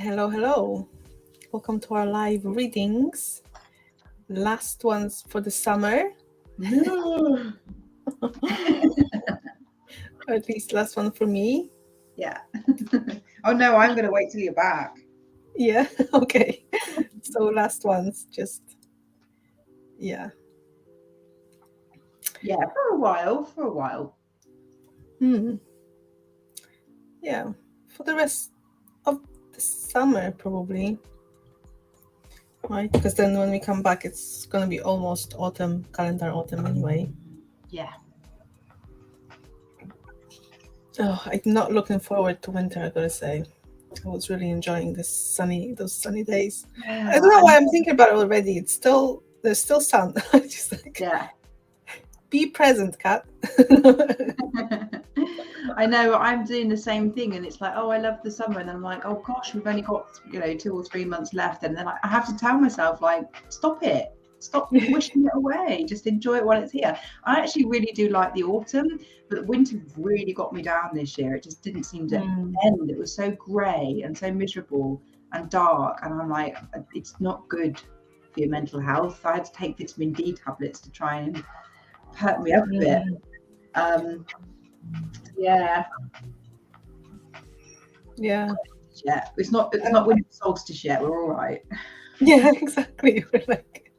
Hello, hello. Welcome to our live readings. Last ones for the summer. No. Or at least last one for me. Yeah. Oh no, I'm going to wait till you're back. Yeah, okay. So last ones, just, yeah. Yeah, for a while. Yeah, for the rest of the summer, probably. Right? Because then when we come back, it's going to be almost autumn, calendar autumn anyway. Yeah. Oh, I'm not looking forward to winter, I gotta say. I was really enjoying those sunny days. Yeah, I don't know why I'm thinking about it already. There's still sun. Just like, yeah. be present, Kat. I know, I'm doing the same thing, and it's like, oh, I love the summer, and then I'm like, oh gosh, we've only got 2 or 3 months left, and then I have to tell myself, like, stop wishing it away, just enjoy it while it's here. I actually really do like the autumn, but winter really got me down this year. It just didn't seem to end. It was so grey and so miserable and dark, and I'm like, it's not good for your mental health. I had to take vitamin D tablets to try and perk me up a bit. Yeah. It's not winter solstice yet. We're all right. Yeah, exactly. We're like,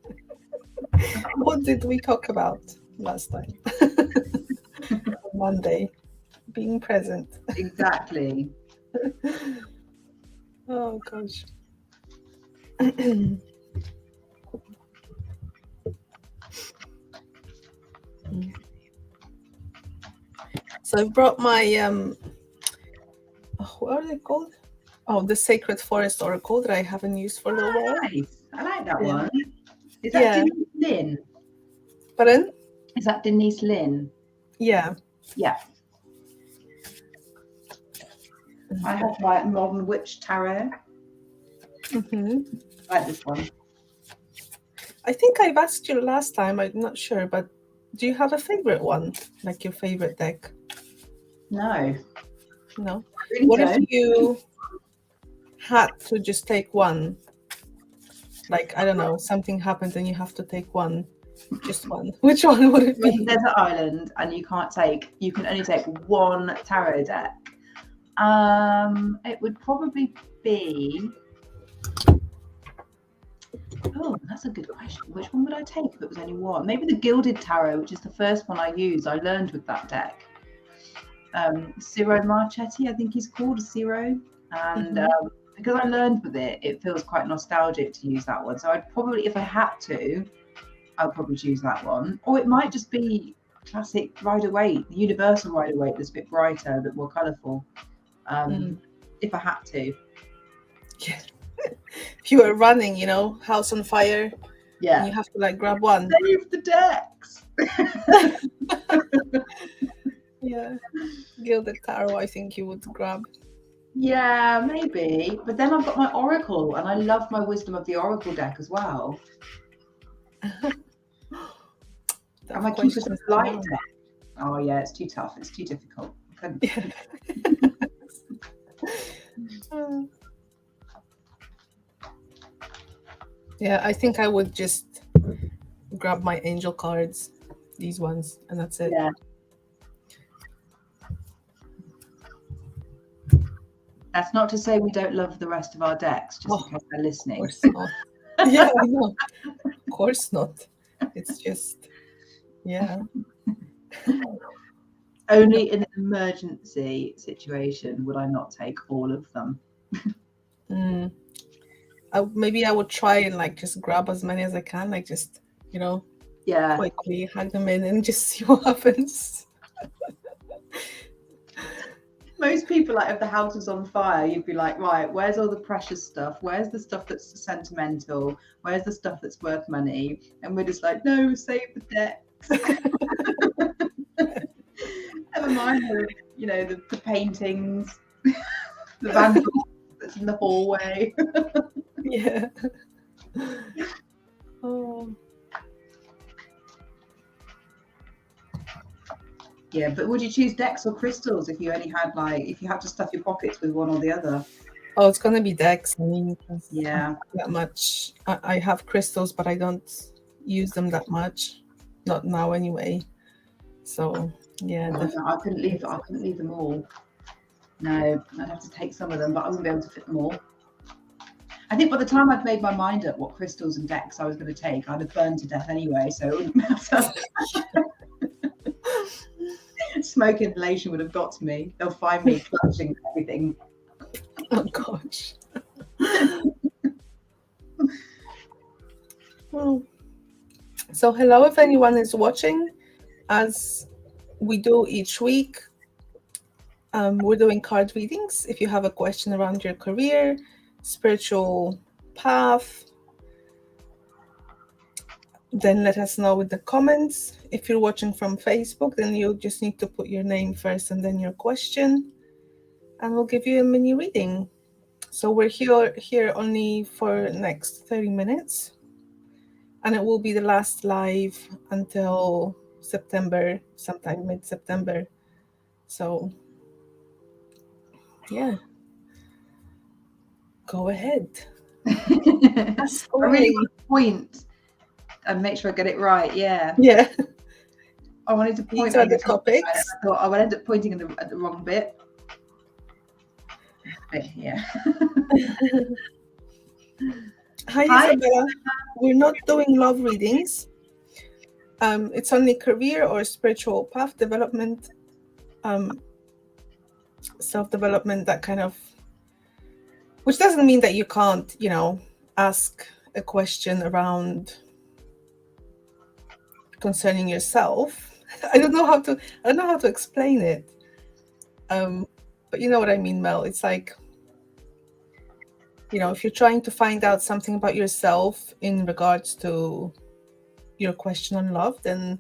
what did we talk about last time? Monday, being present. Exactly. Oh gosh. So I brought my what are they called? Oh, the Sacred Forest Oracle that I haven't used for a little while. Nice. I like that one. Is Yeah. that Denise Lynn? Pardon? Is that Denise Lynn? Yeah. Yeah. I have my Modern Witch Tarot. I like this one. I think I've asked you last time, I'm not sure, but do you have a favorite one? Like your favorite deck? No. No? Really What don't. if you had to just take one? Like, I don't know, something happened and you have to take one. Just one. Which one would it be? Desert Island, and you can only take one tarot deck. It would probably be. Oh, that's a good question. Which one would I take if it was only one? Maybe the Gilded Tarot, which is the first one I used. I learned with that deck. Ciro Marchetti, I think he's called Ciro, and because I learned with it, it feels quite nostalgic to use that one. So I'd probably, if I had to, I'll probably choose that one. Or it might just be classic Rider-Waite, the Universal Rider-Waite, that's a bit brighter, a bit more colourful. If I had to. Yeah. If you were running, house on fire. Yeah. And you have to like grab one. Save the decks. Yeah. Gilded Tarot, I think you would grab. Yeah, maybe. But then I've got my Oracle, and I love my Wisdom of the Oracle deck as well. And my Keepers of Light deck. Oh yeah, it's too tough. It's too difficult. Yeah, I think I would just grab my angel cards, these ones, and that's it. Yeah. That's not to say we don't love the rest of our decks, just in case they're listening. Of course not. Yeah, I know. Of course not. It's just, yeah. Only in an emergency situation would I not take all of them. Maybe I would try and like just grab as many as I can, like just, quickly hang them in and just see what happens. Most people, like, if the house was on fire, you'd be like, right, where's all the precious stuff? Where's the stuff that's sentimental? Where's the stuff that's worth money? And we're just like, no, save the decks. Never mind the paintings, the vandals that's in the hallway. Yeah. Oh. Yeah, but would you choose decks or crystals if you only had if you had to stuff your pockets with one or the other? Oh, it's gonna be decks. I mean, 'cause Yeah. that much. I have crystals, but I don't use them that much. Not now, anyway. So yeah, No, definitely. I couldn't leave them all. No, I'd have to take some of them, but I wouldn't be able to fit them all. I think by the time I'd made my mind up what crystals and decks I was going to take, I'd have burned to death anyway, so it wouldn't matter. Smoke inhalation would have got to me. They'll find me clutching everything. Oh gosh. Well, so hello, if anyone is watching, as we do each week, we're doing card readings. If you have a question around your career, spiritual path, then let us know with the comments. If you're watching from Facebook, then you just need to put your name first and then your question, and we'll give you a mini reading. So we're here only for next 30 minutes, and it will be the last live until September, sometime mid-September. So yeah, go ahead. Ask I really away. want to point and make sure I get it right. Yeah. Yeah. I wanted to point. These are the topics. I thought I would end up pointing at the wrong bit. Yeah. Hi, Hi. Isabella. We're not doing love readings. It's only career or spiritual path development, self-development, that kind of, which doesn't mean that you can't, ask a question around concerning yourself. I don't know how to explain it. But you know what I mean, Mel. It's like, if you're trying to find out something about yourself in regards to your question on love, then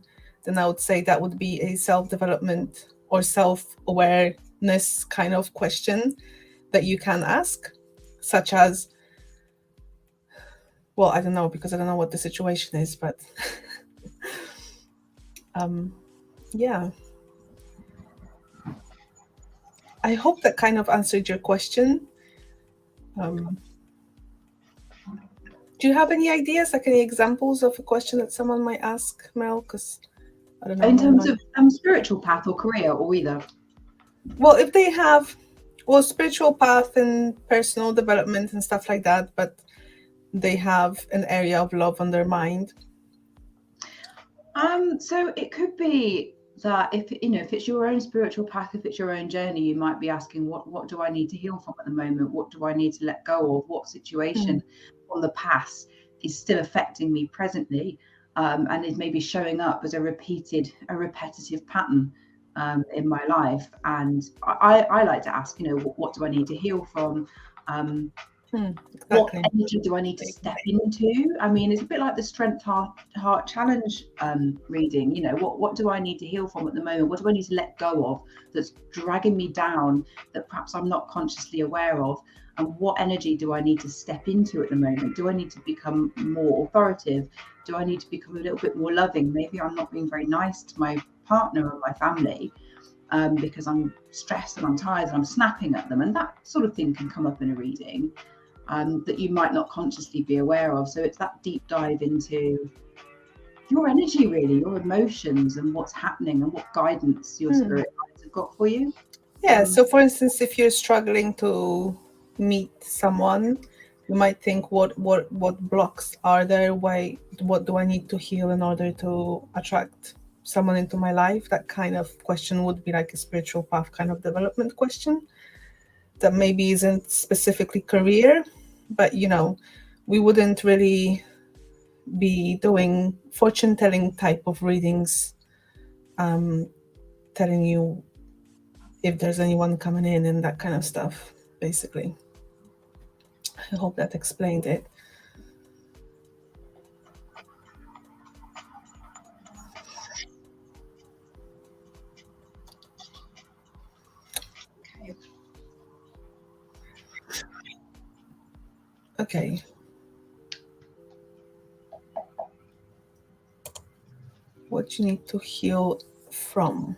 I would say that would be a self-development or self-awareness kind of question that you can ask, such as, well, I don't know, because I don't know what the situation is, but yeah. I hope that kind of answered your question. Do you have any ideas, like any examples of a question that someone might ask, Mel? Because I don't know. In terms of spiritual path or career or either? Well, if they have, spiritual path and personal development and stuff like that, but they have an area of love on their mind. So it could be that if it's your own spiritual path, if it's your own journey, you might be asking, what do I need to heal from at the moment? What do I need to let go of? What situation from the past is still affecting me presently, and is maybe showing up as a repetitive pattern in my life? And I like to ask, what do I need to heal from? Exactly. What energy do I need to step into? I mean, it's a bit like the Strength Heart Challenge reading. What do I need to heal from at the moment? What do I need to let go of that's dragging me down, that perhaps I'm not consciously aware of? And what energy do I need to step into at the moment? Do I need to become more authoritative? Do I need to become a little bit more loving? Maybe I'm not being very nice to my partner or my family because I'm stressed and I'm tired and I'm snapping at them. And that sort of thing can come up in a reading. That you might not consciously be aware of. So it's that deep dive into your energy, really, your emotions and what's happening and what guidance your spirit guides have got for you. Yeah. So for instance, if you're struggling to meet someone, you might think, what blocks are there? What do I need to heal in order to attract someone into my life? That kind of question would be like a spiritual path kind of development question that maybe isn't specifically career, but we wouldn't really be doing fortune telling type of readings, telling you if there's anyone coming in and that kind of stuff, basically. I hope that explained it. Okay. What you need to heal from.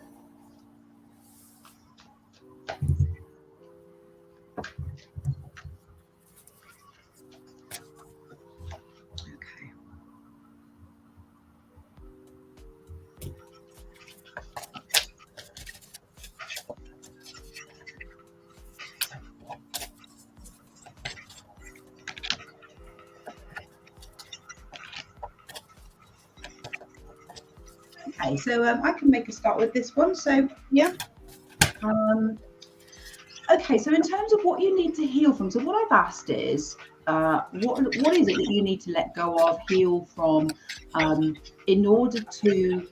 Okay, so I can make a start with this one. So Yeah. Okay, so in terms of what you need to heal from, so what I've asked is, what is it that you need to let go of, heal from, in order to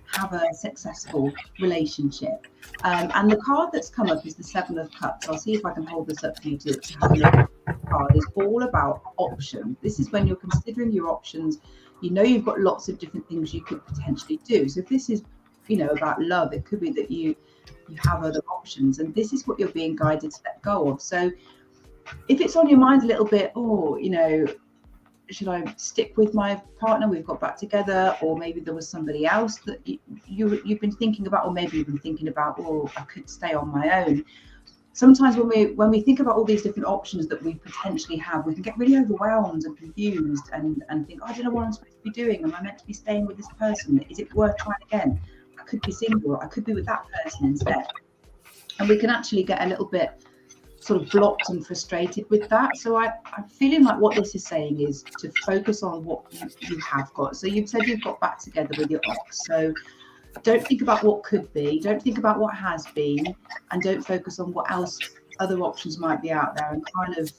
have a successful relationship? And the card that's come up is the Seven of Cups. I'll see if I can hold this up for you to have a look. Card is all about options. This is when you're considering your options. You know you've got lots of different things you could potentially do. So if this is, about love, it could be that you have other options, and this is what you're being guided to let go of. So if it's on your mind a little bit, should I stick with my partner? We've got back together, or maybe there was somebody else that you've been thinking about, or maybe you've been thinking about, I could stay on my own. Sometimes when we think about all these different options that we potentially have, we can get really overwhelmed and confused and think, I don't know what I'm supposed to be doing. Am I meant to be staying with this person? Is it worth trying again? I could be single. I could be with that person instead. And we can actually get a little bit sort of blocked and frustrated with that. So I'm feeling like what this is saying is to focus on what you have got. So you've said you've got back together with your ex. So don't think about what could be, don't think about what has been, and don't focus on what else other options might be out there, and kind of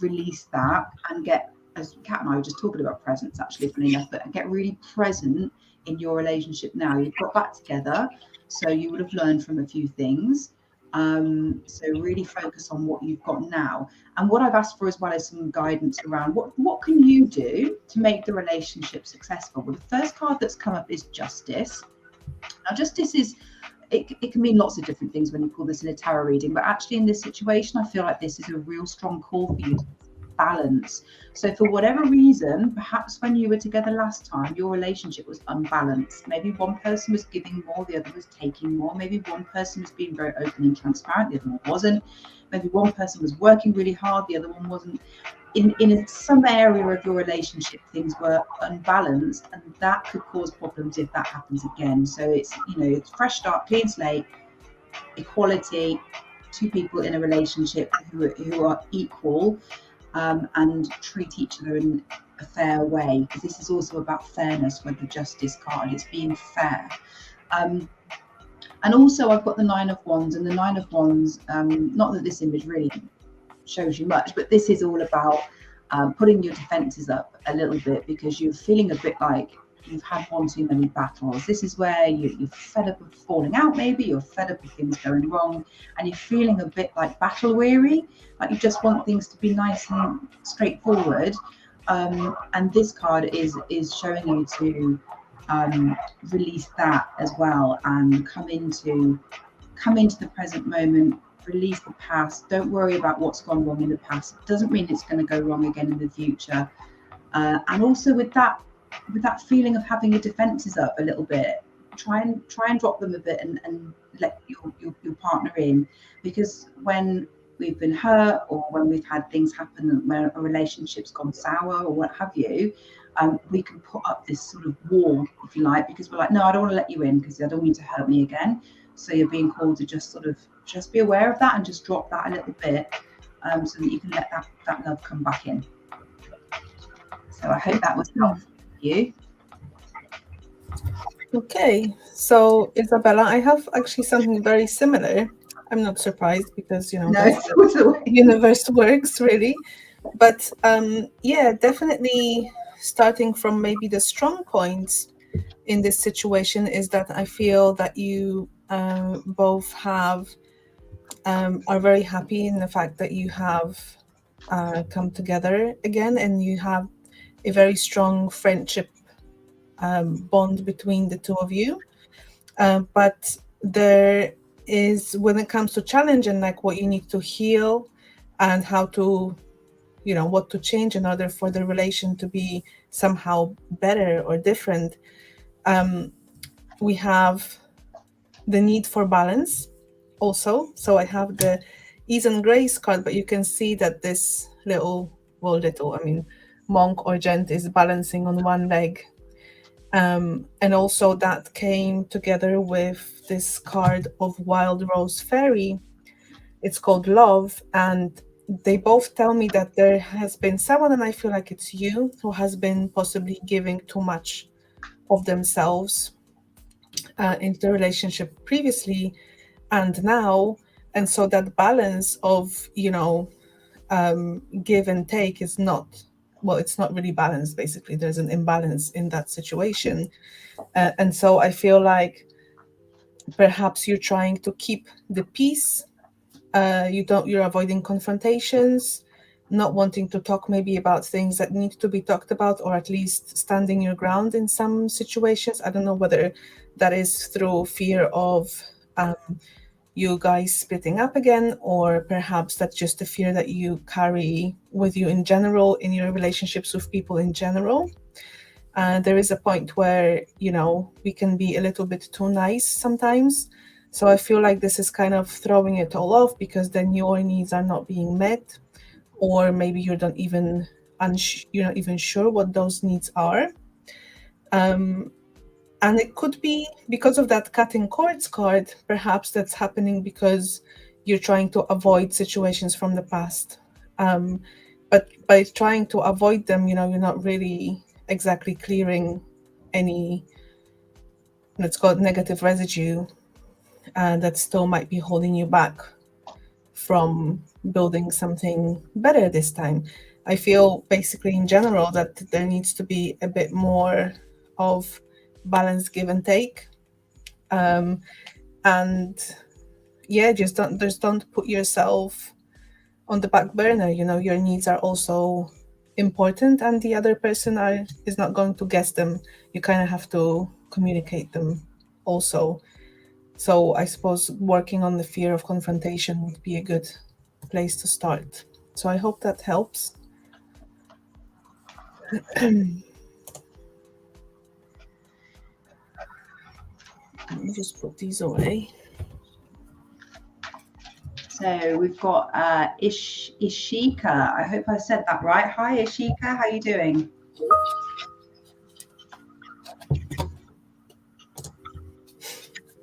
release that and get, as Kat and I were just talking about presence actually, funny enough, but get really present in your relationship now. You've got back together, so you would have learned from a few things. So really focus on what you've got now. And what I've asked for as well is some guidance around what can you do to make the relationship successful. Well, the first card that's come up is Justice. Now, justice is, it can mean lots of different things when you pull this in a tarot reading, but actually in this situation, I feel like this is a real strong call for you to balance. So for whatever reason, perhaps when you were together last time, your relationship was unbalanced. Maybe one person was giving more, the other was taking more. Maybe one person was being very open and transparent, the other one wasn't. Maybe one person was working really hard, the other one wasn't. In some area of your relationship, things were unbalanced, and that could cause problems if that happens again. So it's, it's fresh start, clean slate, equality, two people in a relationship who are equal, and treat each other in a fair way, because this is also about fairness with the Justice card. It's being fair. And also I've got the Nine of Wands, and the Nine of Wands, not that this image really shows you much, but this is all about putting your defenses up a little bit, because you're feeling a bit like you've had one too many battles. This is where you're fed up of falling out, maybe you're fed up of things going wrong, and you're feeling a bit like battle weary, like you just want things to be nice and straightforward. And this card is showing you to release that as well, and come into the present moment. Release the past. Don't worry about what's gone wrong in the past. It doesn't mean it's going to go wrong again in the future. And also with that feeling of having your defenses up a little bit, try and drop them a bit, and let your partner in, because when we've been hurt, or when we've had things happen where a relationship's gone sour or what have you, we can put up this sort of wall, if you like, because we're like, no, I don't want to let you in because I don't want you to hurt me again. So you're being called to just be aware of that and just drop that a little bit, so that you can let that love come back in. So I hope that was helpful for you. Okay, so Isabella, I have actually something very similar. I'm not surprised, because that's how the universe works, really. But yeah, definitely starting from maybe the strong points in this situation is that I feel that you both are very happy in the fact that you have come together again, and you have a very strong friendship bond between the two of you. But there is, when it comes to challenge and like what you need to heal and how to, what to change in order for the relation to be somehow better or different, we have the need for balance also. So I have the Ease and Grace card, but you can see that this monk or gent is balancing on one leg. And also that came together with this card of Wild Rose Fairy. It's called Love, and they both tell me that there has been someone, and I feel like it's you, who has been possibly giving too much of themselves into the relationship previously and now. And so that balance of, give and take is not, well, it's not really balanced. Basically, there's an imbalance in that situation. And so I feel like perhaps you're trying to keep the peace. You're avoiding confrontations, not wanting to talk maybe about things that need to be talked about, or at least standing your ground in some situations. I don't know whether that is through fear of you guys splitting up again, or perhaps that's just a fear that you carry with you in general in your relationships with people in general. There is a point where, we can be a little bit too nice sometimes. So I feel like this is kind of throwing it all off, because then your needs are not being met, or maybe you're not even sure what those needs are. And it could be because of that cutting cords card. Perhaps that's happening because you're trying to avoid situations from the past. But by trying to avoid them, you're not really exactly clearing any, let's call it, negative residue that still might be holding you back from building something better this time. I feel basically in general that there needs to be a bit more of balance, give and take. And yeah, just don't put yourself on the back burner. Your needs are also important, and the other person is not going to guess them. You kind of have to communicate them also. So I suppose working on the fear of confrontation would be a good place to start. So I hope that helps. Let me just put these away. So we've got Ishika. I hope I said that right. Hi, Ishika. How are you doing?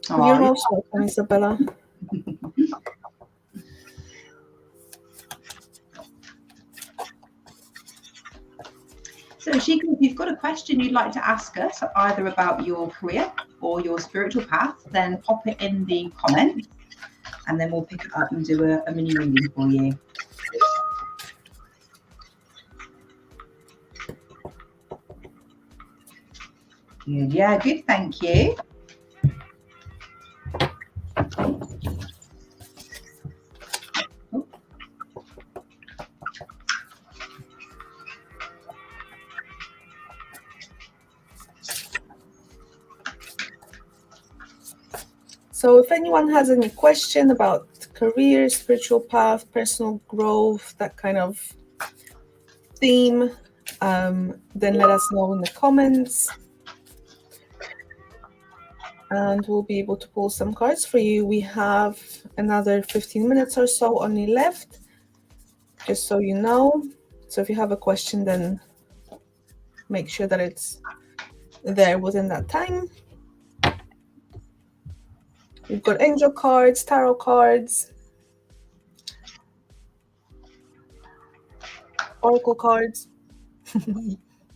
You're most welcome, Isabella. So Ishika, if you've got a question you'd like to ask us, either about your career or your spiritual path, then pop it in the comments, and then we'll pick it up and do a mini reading for you. Good. Yeah, good. Thank you. So if anyone has any question about career, spiritual path, personal growth, that kind of theme, then let us know in the comments. And we'll be able to pull some cards for you. We have another 15 minutes or so only left, just so you know. So if you have a question, then make sure that it's there within that time. We've got angel cards, tarot cards, oracle cards.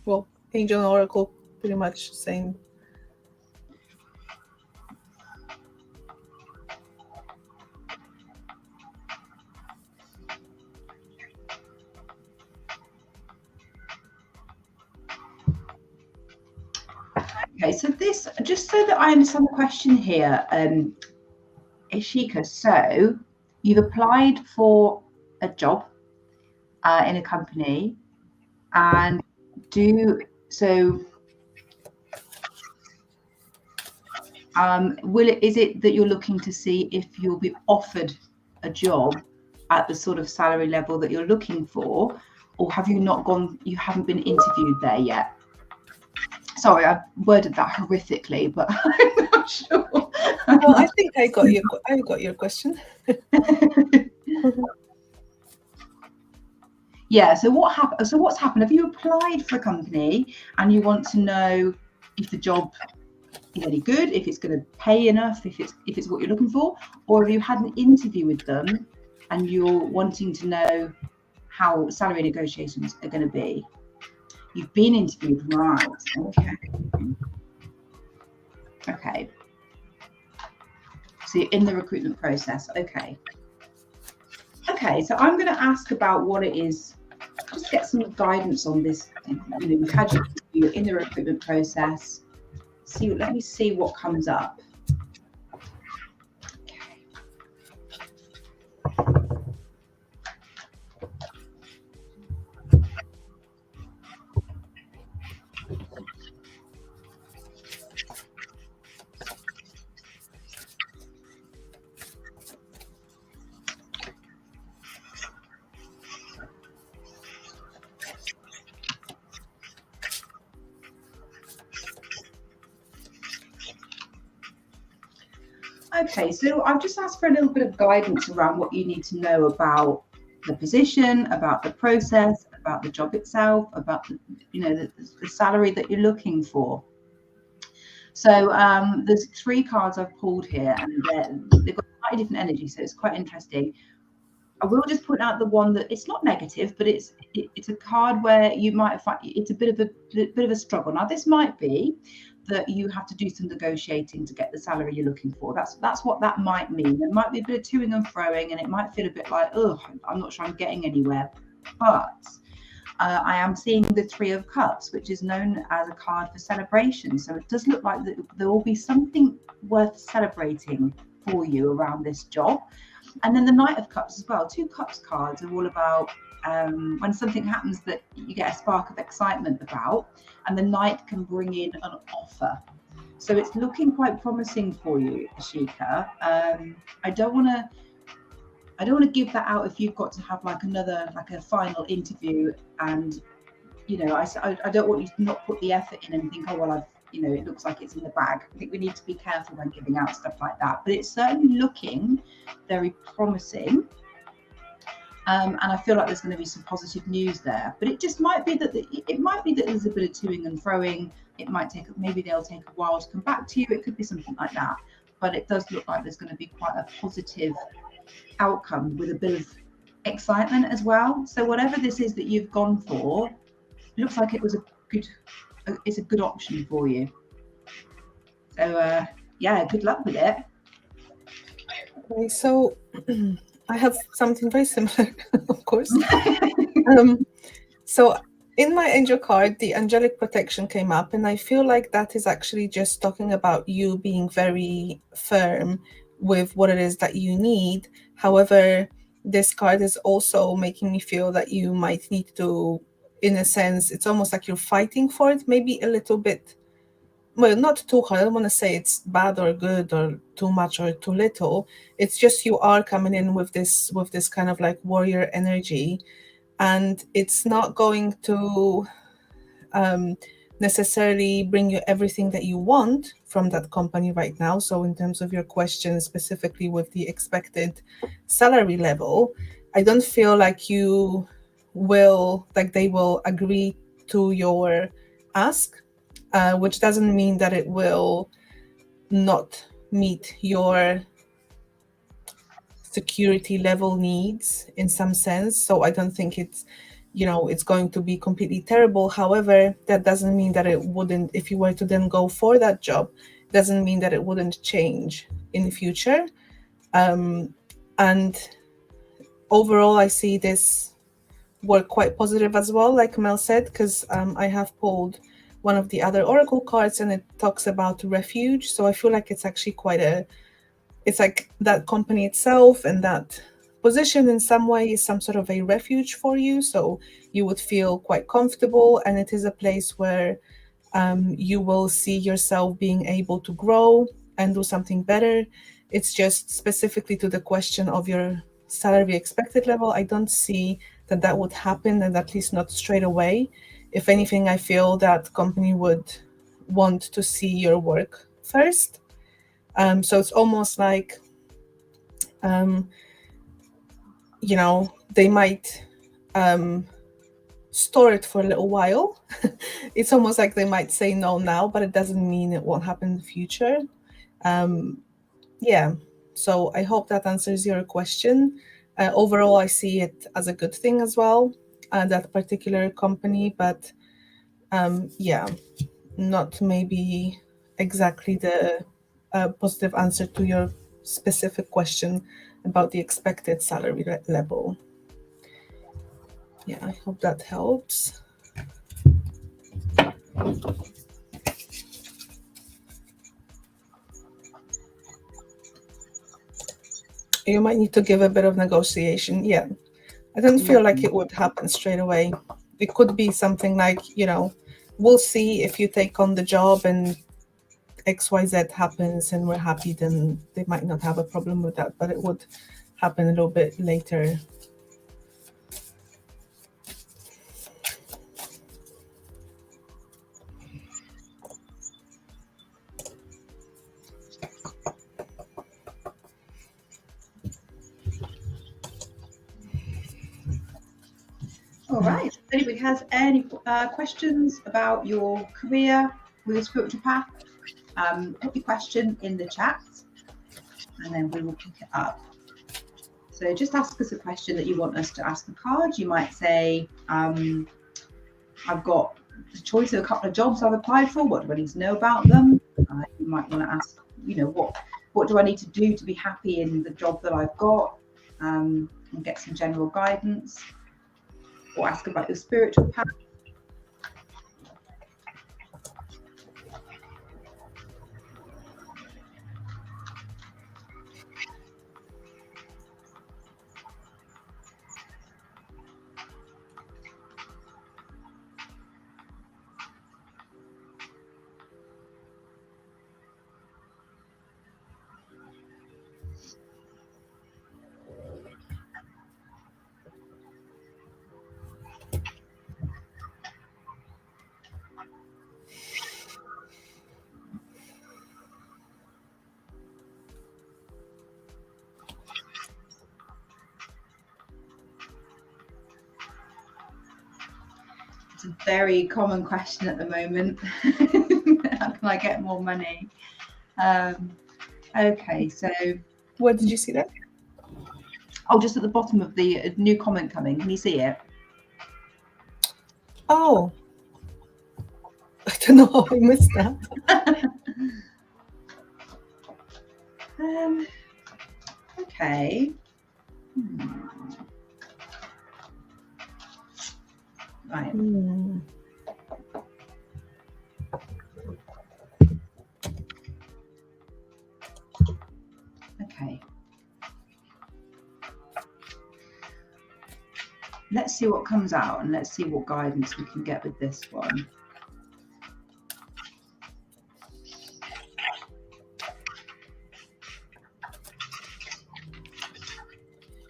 Well, angel and oracle, pretty much same. Okay, so this, just so that I understand the question here, Ishika, so you've applied for a job in a company, and is it that you're looking to see if you'll be offered a job at the sort of salary level that you're looking for, or have you haven't been interviewed there yet? Sorry, I worded that horrifically, but I'm not sure. Well, I think I got your question. Yeah. So what's happened? Have you applied for a company and you want to know if the job is any good, if it's going to pay enough, if it's what you're looking for, or have you had an interview with them and you're wanting to know how salary negotiations are going to be? You've been interviewed, right? Okay. So you're in the recruitment process. Okay, so I'm going to ask about what it is, just get some guidance on this. You've had you're in the recruitment process. Let me see what comes up. Okay, so I've just asked for a little bit of guidance around what you need to know about the position, about the process, about the job itself, about the salary that you're looking for. So there's 3 cards I've pulled here, and they've got slightly different energy, so it's quite interesting. I will just point out the one that it's not negative, but it's a card where you might find it's a bit of a struggle. Now, this might be that you have to do some negotiating to get the salary you're looking for. That's what that might mean. There might be a bit of toing and froing, and it might feel a bit like, oh, I'm not sure I'm getting anywhere. But I am seeing the 3 of Cups, which is known as a card for celebration. So it does look like there will be something worth celebrating for you around this job. And then the Knight of Cups as well. 2 Cups cards are all about when something happens that you get a spark of excitement about, and the Knight can bring in an offer. So it's looking quite promising for you, Ashika. I don't want to give that out if you've got to have a final interview, and I don't want you to not put the effort in and think, oh well, it looks like it's in the bag. I think we need to be careful when giving out stuff like that. But it's certainly looking very promising. And I feel like there's going to be some positive news there. But it just might be that there's a bit of toing and froing. Maybe they'll take a while to come back to you. It could be something like that. But it does look like there's going to be quite a positive outcome with a bit of excitement as well. So whatever this is that you've gone for, looks like it was it's a good option for you. So good luck with it. Okay, so I have something very similar, of course. So in my angel card, the angelic protection came up, and I feel like that is actually just talking about you being very firm with what it is that you need. However, this card is also making me feel that you might need to, in a sense, it's almost like you're fighting for it, maybe a little bit. Well, not too hard. I don't want to say it's bad or good or too much or too little. It's just you are coming in with this kind of like warrior energy, and it's not going to necessarily bring you everything that you want from that company right now. So in terms of your question specifically with the expected salary level, I don't feel like they will agree to your ask. Which doesn't mean that it will not meet your security level needs in some sense. So I don't think it's going to be completely terrible. However, that doesn't mean that it wouldn't, if you were to then go for that job, doesn't mean that it wouldn't change in the future. And overall, I see this work quite positive as well, like Mel said, because I have pulled one of the other oracle cards, and it talks about refuge. So I feel like it's actually it's like that company itself and that position in some way is some sort of a refuge for you. So you would feel quite comfortable, and it is a place where you will see yourself being able to grow and do something better. It's just specifically to the question of your salary expected level. I don't see that would happen, and at least not straight away. If anything, I feel that company would want to see your work first. So it's almost like, they might store it for a little while. It's almost like they might say no now, but it doesn't mean it won't happen in the future. So I hope that answers your question. Overall, I see it as a good thing as well, that particular company, but not maybe exactly the positive answer to your specific question about the expected salary level. Yeah, I hope that helps. You might need to give a bit of negotiation. Yeah, I don't feel like it would happen straight away. It could be something like, we'll see if you take on the job and XYZ happens and we're happy, then they might not have a problem with that, but it would happen a little bit later. All right. If anybody has any questions about your career with a spiritual path, put your question in the chat and then we will pick it up. So just ask us a question that you want us to ask the card. You might say, I've got the choice of a couple of jobs I've applied for. What do I need to know about them? You might want to ask, what do I need to do to be happy in the job that I've got? And get some general guidance. Or ask about your spiritual path. It's a very common question at the moment. How can I get more money? Okay, so Where did you see that? Oh, just at the bottom of the new comment coming. Can you see it? Oh, I don't know how I missed that. Okay. Right. Okay. Let's see what comes out and let's see what guidance we can get with this one.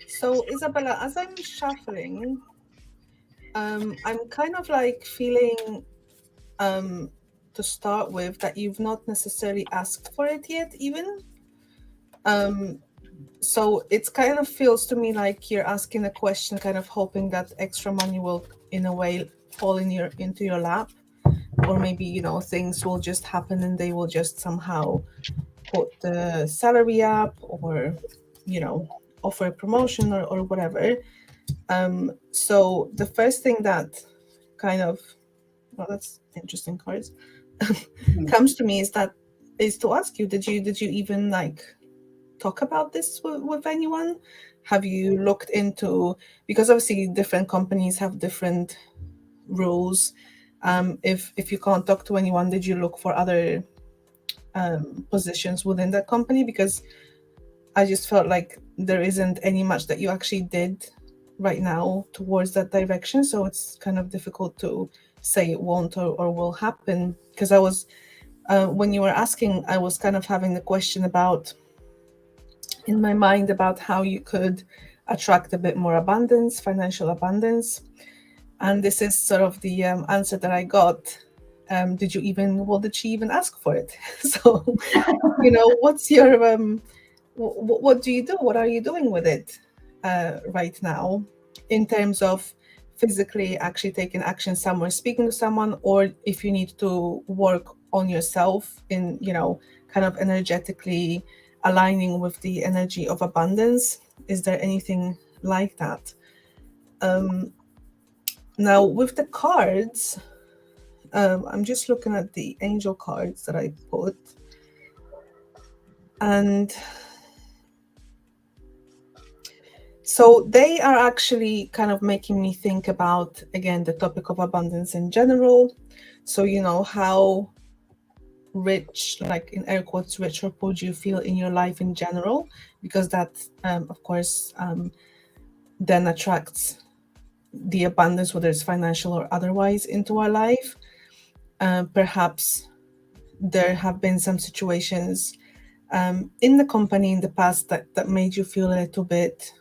So Isabella, as I'm shuffling, I'm kind of like feeling to start with that you've not necessarily asked for it yet even. So it kind of feels to me like you're asking a question, kind of hoping that extra money will in a way fall into your lap, or maybe things will just happen and they will just somehow put the salary up, or offer a promotion or whatever. So the first thing that kind of, well, that's interesting cards, comes to me is to ask you, did you even like talk about this with anyone? Have you looked into, because obviously different companies have different rules. If you can't talk to anyone, did you look for other positions within that company? Because I just felt like there isn't any much that you actually did right now towards that direction, so it's kind of difficult to say it won't or will happen. Because I was when you were asking, I was kind of having the question about in my mind about how you could attract a bit more abundance, financial abundance. And this is sort of the answer that I got. Did she even ask for it? So, what's your, what do you do? What are you doing with it right now in terms of physically actually taking action somewhere, speaking to someone, or if you need to work on yourself in, kind of energetically aligning with the energy of abundance? Is there anything like that? Now with the cards, I'm just looking at the angel cards that I put, and So they are actually kind of making me think about, again, the topic of abundance in general. So, how rich, like in air quotes, rich or poor do you feel in your life in general? Because that, of course, then attracts the abundance, whether it's financial or otherwise, into our life. Perhaps there have been some situations in the company in the past that made you feel a little bit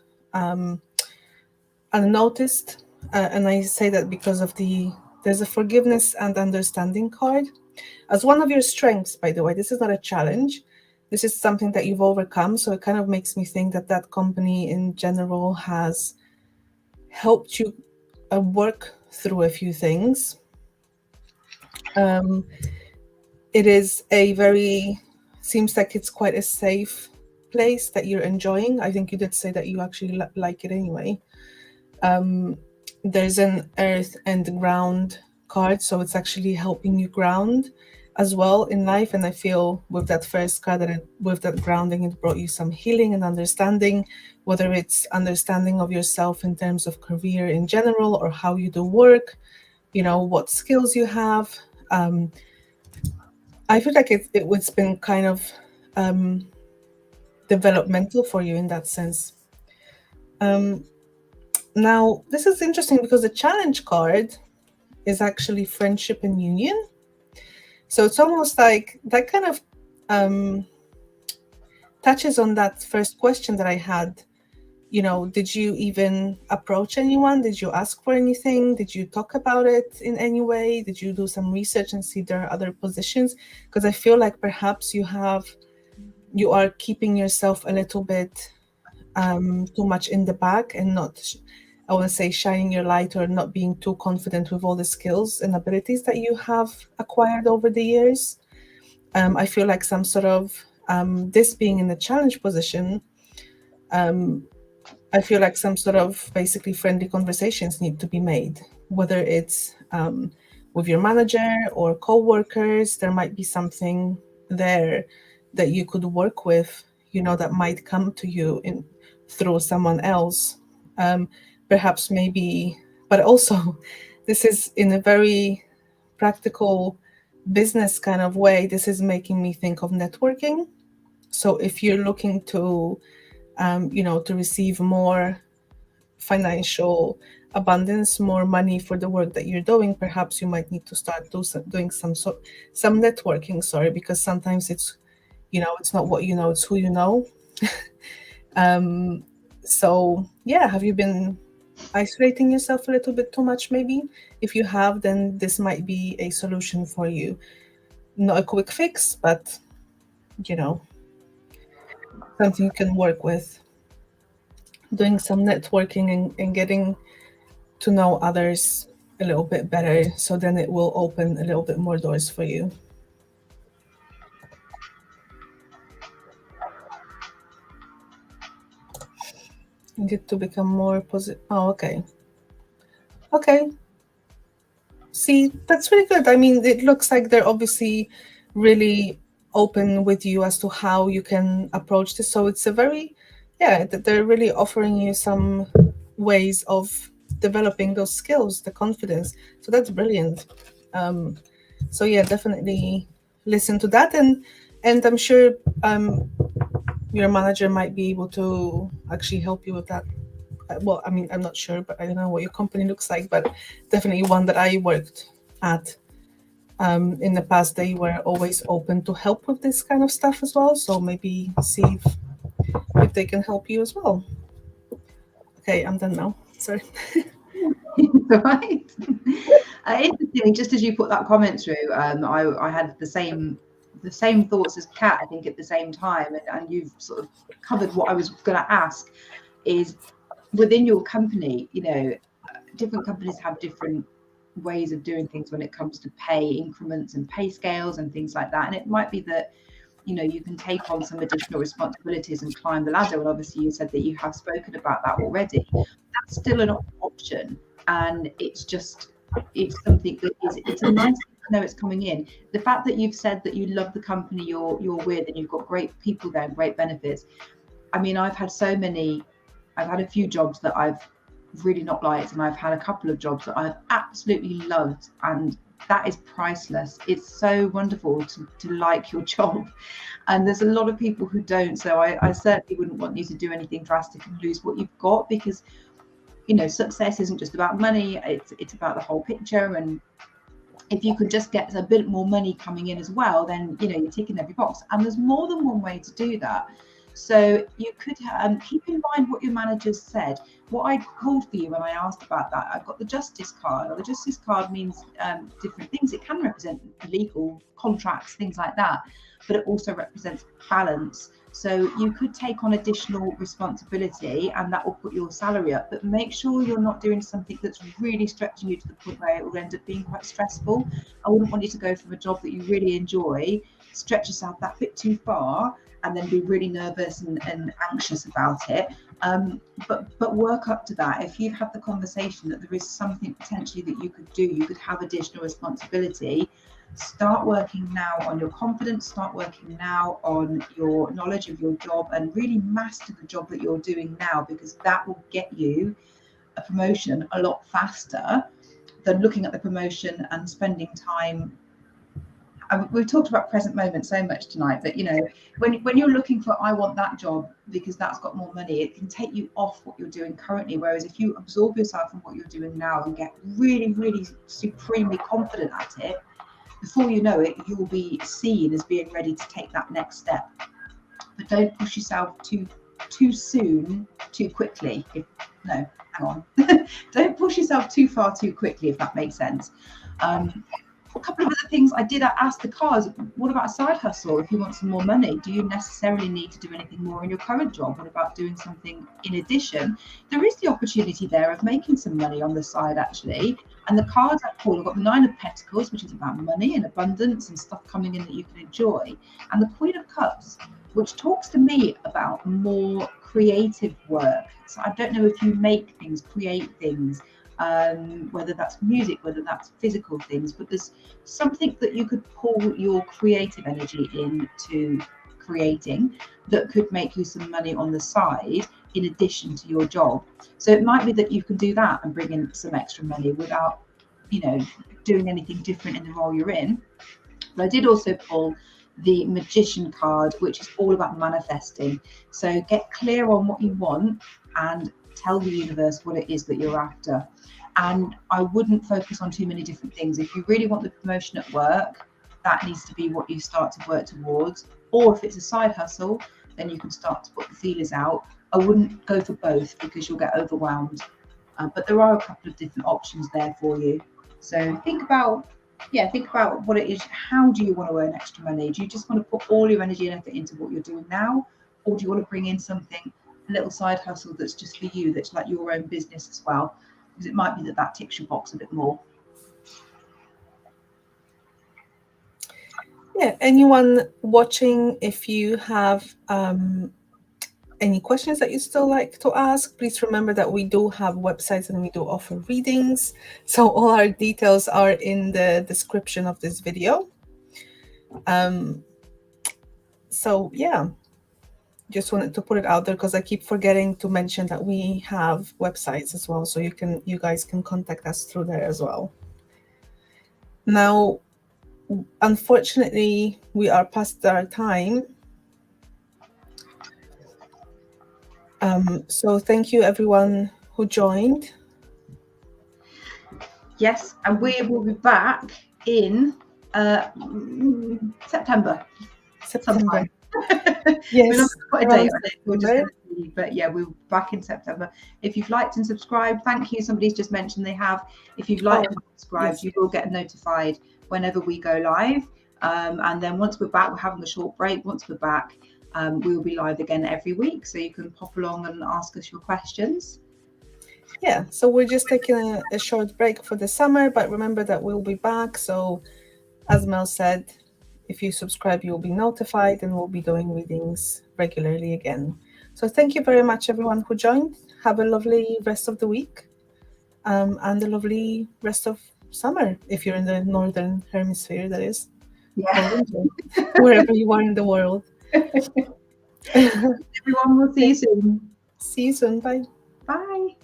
unnoticed. And I say that because of there's a forgiveness and understanding card as one of your strengths, by the way. This is not a challenge. This is something that you've overcome. So it kind of makes me think that that company in general has helped you work through a few things. It is seems like it's quite a safe place that you're enjoying. I think you did say that you actually like it anyway. There's an earth and ground card, so it's actually helping you ground as well in life. And I feel with that first card with that grounding, it brought you some healing and understanding, whether it's understanding of yourself in terms of career in general or how you do work, what skills you have. I feel like it's been kind of developmental for you in that sense. Now, this is interesting because the challenge card is actually friendship and union. So it's almost like that kind of touches on that first question that I had. Did you even approach anyone? Did you ask for anything? Did you talk about it in any way? Did you do some research and see there are other positions? Because I feel like perhaps you are keeping yourself a little bit too much in the back and not, I want to say, shining your light or not being too confident with all the skills and abilities that you have acquired over the years. I feel like some sort of this being in the challenge position, I feel like some sort of basically friendly conversations need to be made, whether it's with your manager or co-workers. There might be something there that you could work with, that might come to you through someone else. Perhaps maybe, but also this is in a very practical business kind of way. This is making me think of networking. So if you're looking to to receive more financial abundance, more money for the work that you're doing, perhaps you might need to start doing some networking. Sorry, because sometimes it's it's not what you know, it's who you know. So yeah, have you been isolating yourself a little bit too much? Maybe if you have, then this might be a solution for you. Not a quick fix, but something you can work with. Doing some networking and getting to know others a little bit better, so then it will open a little bit more doors for you. Get to become more positive. Oh, okay. See, that's really good. I mean, it looks like they're obviously really open with you as to how you can approach this. So it's they're really offering you some ways of developing those skills, the confidence. So that's brilliant. So yeah, definitely listen to that, and I'm sure your manager might be able to actually help you with that. Well, I mean, I'm not sure, but I don't know what your company looks like, but definitely one that I worked at in the past, they were always open to help with this kind of stuff as well. So maybe see if they can help you as well. Okay, I'm done now. Sorry. Right. Interestingly, just as you put that comment through, I had the same thoughts as Kat, I think, at the same time, and you've sort of covered what I was going to ask. Is within your company, different companies have different ways of doing things when it comes to pay increments and pay scales and things like that. And it might be that you can take on some additional responsibilities and climb the ladder. And obviously you said that you have spoken about that already. That's still an option, and it's something that it's a nice thing to know it's coming in. The fact that you've said that you love the company you're with and you've got great people there and great benefits. I mean, I've had so many I've had a few jobs that I've really not liked, and I've had a couple of jobs that I've absolutely loved, and that is priceless. It's so wonderful to like your job, and there's a lot of people who don't. So I certainly wouldn't want you to do anything drastic and lose what you've got, because success isn't just about money, it's about the whole picture. And if you could just get a bit more money coming in as well, then you're ticking every box. And there's more than one way to do that. So you could keep in mind what your managers said. What I called for you when I asked about that, I've got the justice card. The justice card means different things. It can represent legal contracts, things like that, but it also represents balance. So you could take on additional responsibility, and that will put your salary up, but make sure you're not doing something that's really stretching you to the point where it will end up being quite stressful. I wouldn't want you to go from a job that you really enjoy, stretch yourself that bit too far, and then be really nervous and anxious about it. But work up to that. If you've had the conversation that there is something potentially that you could do, you could have additional responsibility, start working now on your confidence, start working now on your knowledge of your job, and really master the job that you're doing now, because that will get you a promotion a lot faster than looking at the promotion and spending time. We've talked about present moment so much tonight, but when you're looking for, I want that job because that's got more money, it can take you off what you're doing currently. Whereas if you absorb yourself in what you're doing now and get really, really supremely confident at it, before you know it, you'll be seen as being ready to take that next step. But don't push yourself too soon, too quickly. Don't push yourself too far too quickly, if that makes sense. A couple of other things I did ask the cards. What about a side hustle? If you want some more money, do you necessarily need to do anything more in your current job? What about doing something in addition? There is the opportunity there of making some money on the side, actually. And the cards I pulled, I've got the Nine of Pentacles, which is about money and abundance and stuff coming in that you can enjoy, and the Queen of Cups, which talks to me about more creative work. So I don't know if you make things, create things, whether that's music, whether that's physical things, but there's something that you could pull your creative energy into creating that could make you some money on the side in addition to your job. So it might be that you can do that and bring in some extra money without doing anything different in the role you're in. But I did also pull the Magician card, which is all about manifesting. So get clear on what you want and tell the universe what it is that you're after. And I wouldn't focus on too many different things. If you really want the promotion at work, that needs to be what you start to work towards. Or if it's a side hustle, then you can start to put the feelers out. I wouldn't go for both because you'll get overwhelmed. But there are a couple of different options there for you. So think about what it is. How do you want to earn extra money? Do you just want to put all your energy and effort into what you're doing now? Or do you want to bring in something, a little side hustle that's just for you, that's like your own business as well? Because it might be that ticks your box a bit more. Yeah, anyone watching, if you have any questions that you still like to ask, please remember that we do have websites and we do offer readings. So all our details are in the description of this video. So yeah, just wanted to put it out there because I keep forgetting to mention that we have websites as well. So you guys can contact us through there as well. Now, unfortunately, we are past our time. So thank you everyone who joined. Yes, and we will be back in September. Yes. We're not quite a date on it. We'll just but yeah, we're back in September. If you've liked and subscribed, thank you. Somebody's just mentioned they have. If you've liked and subscribed, you will get notified whenever we go live. And then once we're back, we're having a short break. Once we're back, we will be live again every week, so you can pop along and ask us your questions. Yeah, so we're just taking a short break for the summer, but remember that we'll be back. So as Mel said, if you subscribe, you'll be notified, and we'll be doing readings regularly again. So thank you very much, everyone who joined. Have a lovely rest of the week, and a lovely rest of summer, if you're in the northern hemisphere, that is. Yeah. Wherever you are in the world. Everyone, we'll see you soon. See you soon. Bye. Bye.